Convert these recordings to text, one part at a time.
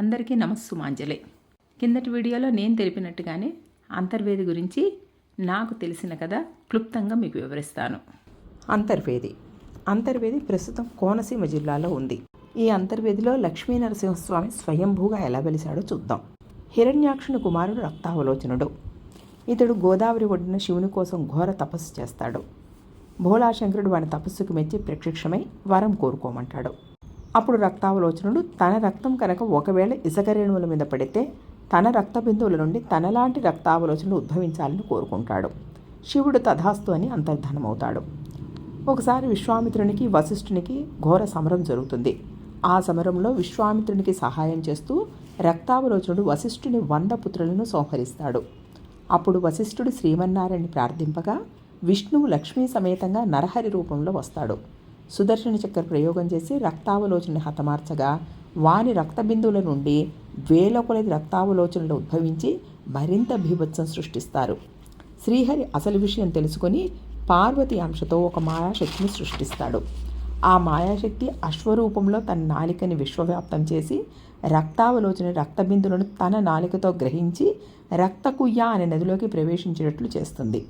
అందరికీ నమస్సుమాంజలి. కిందటి వీడియోలో నేను తెలిపినట్టుగానే అంతర్వేది గురించి నాకు తెలిసిన కథ క్లుప్తంగా మీకు వివరిస్తాను. అంతర్వేది ప్రస్తుతం కోనసీమ జిల్లాలో ఉంది. ఈ అంతర్వేదిలో లక్ష్మీ నరసింహస్వామి స్వయంభూగా ఎలా వెలిశాడో చూద్దాం. హిరణ్యాక్షుని కుమారుడు రక్తావలోచనుడు. ఇతడు గోదావరి ఒడ్డున శివుని కోసం ఘోర తపస్సు చేస్తాడు. భోళాశంకరుడు వాని తపస్సుకు మెచ్చి ప్రత్యక్షమై వరం కోరుకోమంటాడు. అప్పుడు రక్తావలోచనుడు తన రక్తం కనుక ఒకవేళ ఇసుక రేణువుల మీద పడితే తన రక్త బిందువుల నుండి తనలాంటి రక్తావలోచనలు ఉద్భవించాలని కోరుకుంటాడు. శివుడు తథాస్తు అని అంతర్ధానమవుతాడు. ఒకసారి విశ్వామిత్రునికి వశిష్ఠునికి ఘోర సమరం జరుగుతుంది. ఆ సమరంలో విశ్వామిత్రునికి సహాయం చేస్తూ రక్తావలోచనుడు వశిష్ఠుని 100 పుత్రులను సంహరిస్తాడు. అప్పుడు వశిష్ఠుడు శ్రీమన్నారాయణని ప్రార్థింపగా విష్ణువు లక్ష్మీ సమేతంగా నరహరి రూపంలో వస్తాడు. సుదర్శన చక్ర ప్రయోగం చేసి రక్తావలోచనని హతమార్చగా వాని రక్తబిందువుల నుండి వేల కొలది రక్తావలోచనలు ఉద్భవించి మరింత బీభత్సం సృష్టిస్తారు. శ్రీహరి అసలు విషయం తెలుసుకొని పార్వతి అంశతో ఒక మాయాశక్తిని సృష్టిస్తాడు. ఆ మాయాశక్తి అశ్వరూపంలో తన నాలికని విశ్వవ్యాప్తం చేసి రక్తావలోచన రక్తబిందులను తన నాలికతో గ్రహించి రక్తకుయ్య అనే నదిలోకి ప్రవేశించినట్లు చేస్తుంది.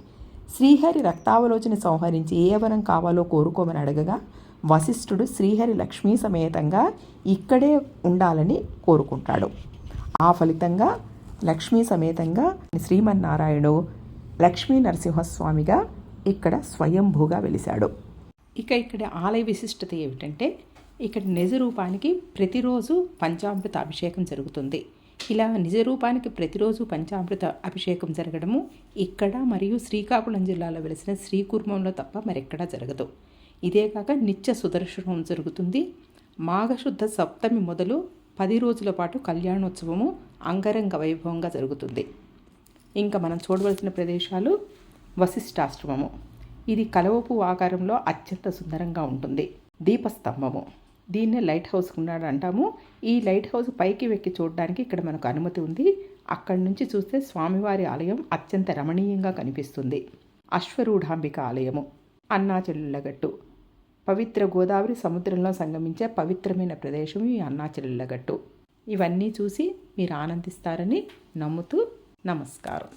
శ్రీహరి రక్తావలోచన సంహరించి ఏ వరం కావాలో కోరుకోమని అడగగా వశిష్ఠుడు శ్రీహరి లక్ష్మీ సమేతంగా ఇక్కడే ఉండాలని కోరుకుంటాడు. ఆ ఫలితంగా లక్ష్మీ సమేతంగా శ్రీమన్నారాయణుడు లక్ష్మీ నరసింహస్వామిగా ఇక్కడ స్వయంభూగా వెలిశాడు. ఇక్కడ ఆలయ విశిష్టత ఏమిటంటే ఇక్కడ నిజ రూపానికి ప్రతిరోజు పంచామృత అభిషేకం జరుగుతుంది. ఇలా నిజ రూపానికి ప్రతిరోజు పంచామృత అభిషేకం జరగడము ఇక్కడ మరియు శ్రీకాకుళం జిల్లాలో వెలిసిన శ్రీకూర్మంలో తప్ప మరెక్కడా జరగదు. ఇదే కాక నిత్య సుదర్శనం జరుగుతుంది. మాఘశుద్ధ సప్తమి మొదలు 10 రోజుల పాటు కళ్యాణోత్సవము అంగరంగ వైభవంగా జరుగుతుంది. ఇంకా మనం చూడవలసిన ప్రదేశాలు వశిష్ఠాశ్రమము. ఇది కలవపు ఆకారంలో అత్యంత సుందరంగా ఉంటుంది. దీపస్తంభము, దీన్నే లైట్ హౌస్ ఉన్నాడు అంటాము. ఈ లైట్ హౌస్ పైకి వెక్కి చూడడానికి ఇక్కడ మనకు అనుమతి ఉంది. అక్కడి నుంచి చూస్తే స్వామివారి ఆలయం అత్యంత రమణీయంగా కనిపిస్తుంది. అశ్వరూఢాంబిక ఆలయము, అన్నాచెల్లెళ్ళగట్టు, పవిత్ర గోదావరి సముద్రంలో సంగమించే పవిత్రమైన ప్రదేశం ఈ అన్నాచెల్లెళ్ళగట్టు. ఇవన్నీ చూసి మీరు ఆనందిస్తారని నమ్ముతూ నమస్కారం.